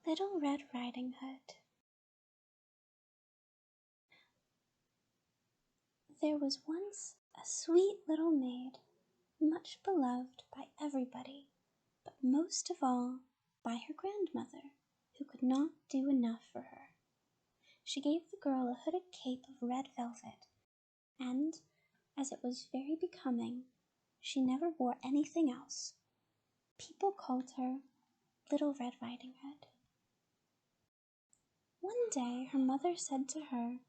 Little Red Riding Hood. There was once a sweet little maid, much beloved by everybody, but most of all by her grandmother, who could not do enough for her. She gave the girl a hooded cape of red velvet, and, as it was very becoming, she never wore anything else. People called her Little Red Riding Hood. One day her mother said to her,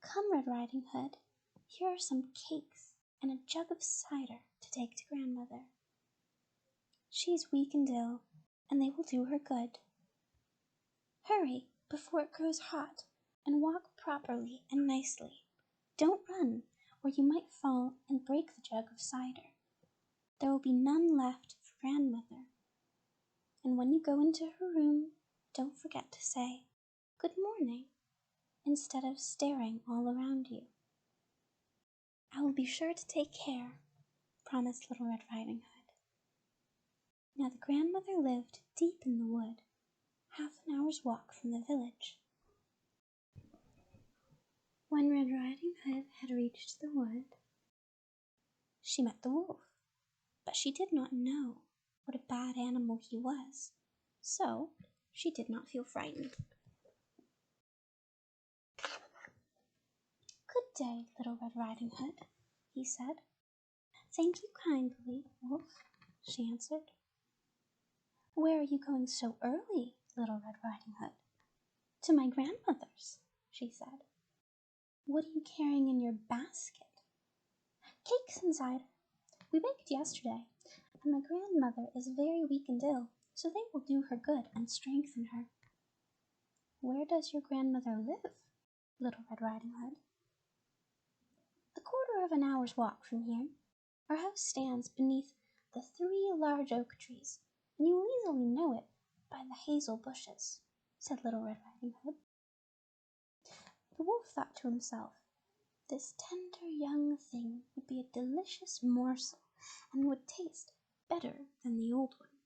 "Come, Red Riding Hood, here are some cakes and a jug of cider to take to grandmother. She is weak and ill, and they will do her good. Hurry before it grows hot, and walk properly and nicely. Don't run, or you might fall and break the jug of cider. There will be none left for grandmother. And when you go into her room, don't forget to say, 'Good morning,' instead of staring all around you." "I will be sure to take care," promised Little Red Riding Hood. Now the grandmother lived deep in the wood, half an hour's walk from the village. When Red Riding Hood had reached the wood, she met the wolf, but she did not know what a bad animal he was, so she did not feel frightened. "Good day, Little Red Riding Hood," he said. "Thank you kindly, Wolf," she answered. "Where are you going so early, Little Red Riding Hood?" "To my grandmother's," she said. "What are you carrying in your basket?" "Cakes and cider. We baked yesterday, and my grandmother is very weak and ill, so they will do her good and strengthen her." "Where does your grandmother live, Little Red Riding Hood?" "A quarter of an hour's walk from here. Our house stands beneath the 3 large oak trees, and you will easily know it by the hazel bushes," said Little Red Riding Hood. The wolf thought to himself, "This tender young thing would be a delicious morsel and would taste better than the old one.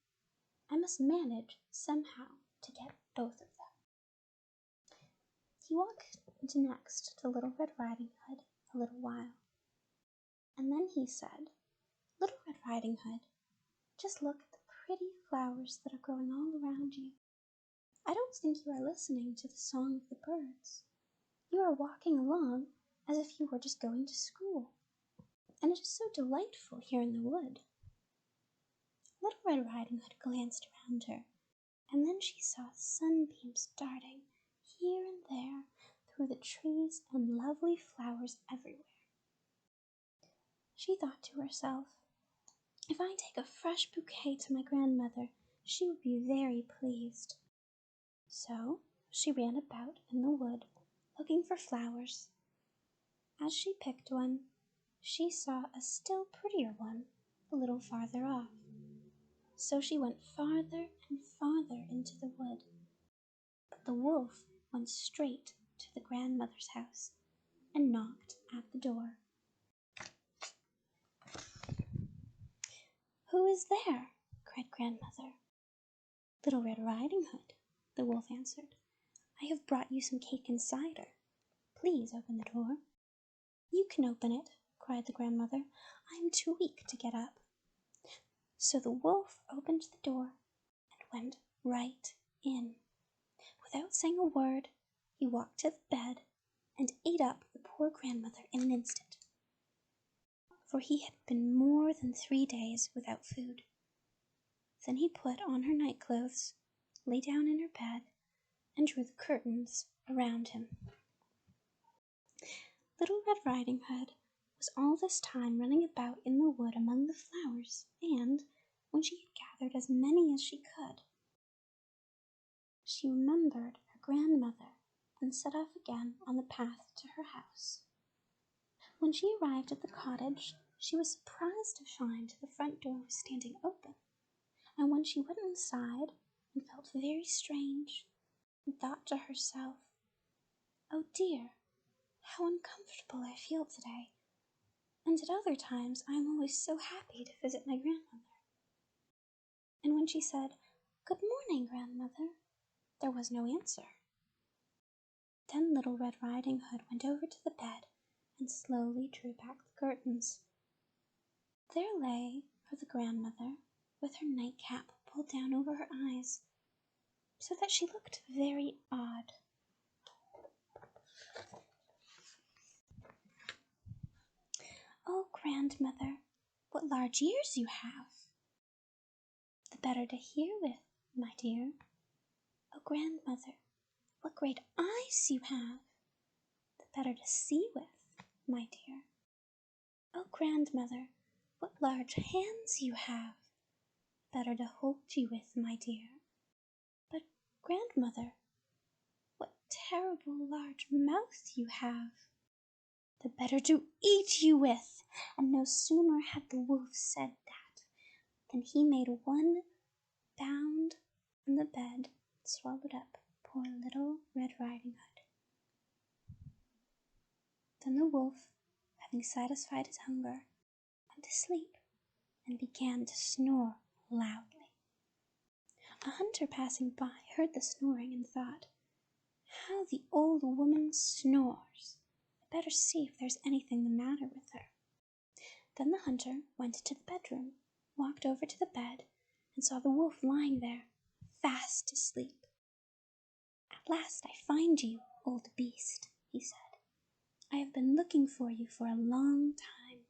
I must manage somehow to get both of them." He walked next to Little Red Riding Hood a little while, and then he said, "Little Red Riding Hood, just look at the pretty flowers that are growing all around you. I don't think you are listening to the song of the birds. You are walking along as if you were just going to school, and it is so delightful here in the wood." Little Red Riding Hood glanced around her, and then she saw sunbeams darting here and there through the trees and lovely flowers everywhere. She thought to herself, "If I take a fresh bouquet to my grandmother, she would be very pleased." So she ran about in the wood, looking for flowers. As she picked one, she saw a still prettier one a little farther off. So she went farther and farther into the wood, but the wolf went straight to the grandmother's house and knocked at the door. "Who is there?" cried grandmother. "Little Red Riding Hood," the wolf answered. "I have brought you some cake and cider. Please open the door." "You can open it," cried the grandmother. "I am too weak to get up." So the wolf opened the door and went right in. Without saying a word, he walked to the bed and ate up the poor grandmother in an instant, for he had been more than 3 days without food. Then he put on her nightclothes, lay down in her bed, and drew the curtains around him. Little Red Riding Hood was all this time running about in the wood among the flowers, and, when she had gathered as many as she could, she remembered her grandmother and set off again on the path to her house. When she arrived at the cottage, she was surprised to find the front door was standing open, and when she went inside and felt very strange, and thought to herself, "Oh dear, how uncomfortable I feel today, and at other times I am always so happy to visit my grandmother." And when she said, "Good morning, grandmother," there was no answer. Then Little Red Riding Hood went over to the bed and slowly drew back the curtains. There lay the grandmother, with her nightcap pulled down over her eyes, so that she looked very odd. "Oh, grandmother, what large ears you have!" "The better to hear with, my dear." "Oh, grandmother, what great eyes you have!" "The better to see with, my dear." "Oh, grandmother, what large hands you have!" "Better to hold you with, my dear." "But, grandmother, what terrible large mouth you have!" "The better to eat you with." And no sooner had the wolf said that than he made one bound on the bed and swallowed up poor Little Red Riding Hood. Then the wolf, having satisfied his hunger, went to sleep and began to snore loudly. A hunter passing by heard the snoring and thought, "How the old woman snores! I'd better see if there's anything the matter with her." Then the hunter went into the bedroom, walked over to the bed, and saw the wolf lying there, fast asleep. "At last I find you, old beast," he said. "I have been looking for you for a long time."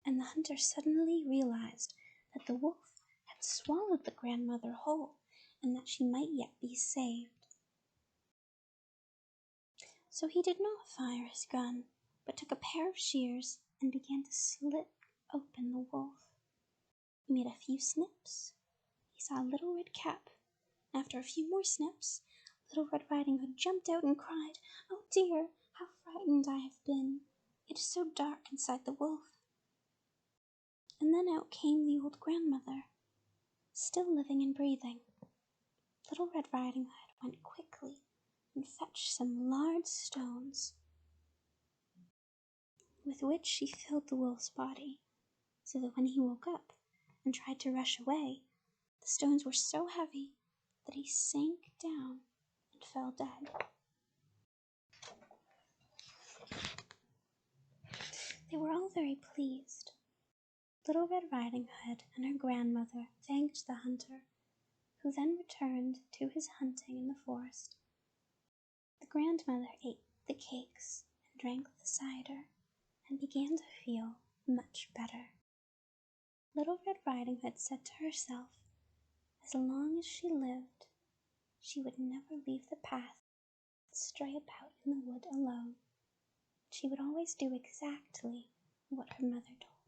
And the hunter suddenly realized that the wolf had swallowed the grandmother whole, and that she might yet be saved. So he did not fire his gun, but took a pair of shears and began to slit open the wolf. He made a few snips. He saw a little red cap. After a few more snips, Little Red Riding Hood jumped out and cried, "Oh dear, how frightened I have been! It is so dark inside the wolf." And then out came the old grandmother, still living and breathing. Little Red Riding Hood went quickly and fetched some large stones, with which she filled the wolf's body, so that when he woke up and tried to rush away, the stones were so heavy that he sank down and fell dead. They were all very pleased. Little Red Riding Hood and her grandmother thanked the hunter, who then returned to his hunting in the forest. The grandmother ate the cakes and drank the cider and began to feel much better. Little Red Riding Hood said to herself, as long as she lived, she would never leave the path and stray about in the wood alone. She would always do exactly what her mother told her.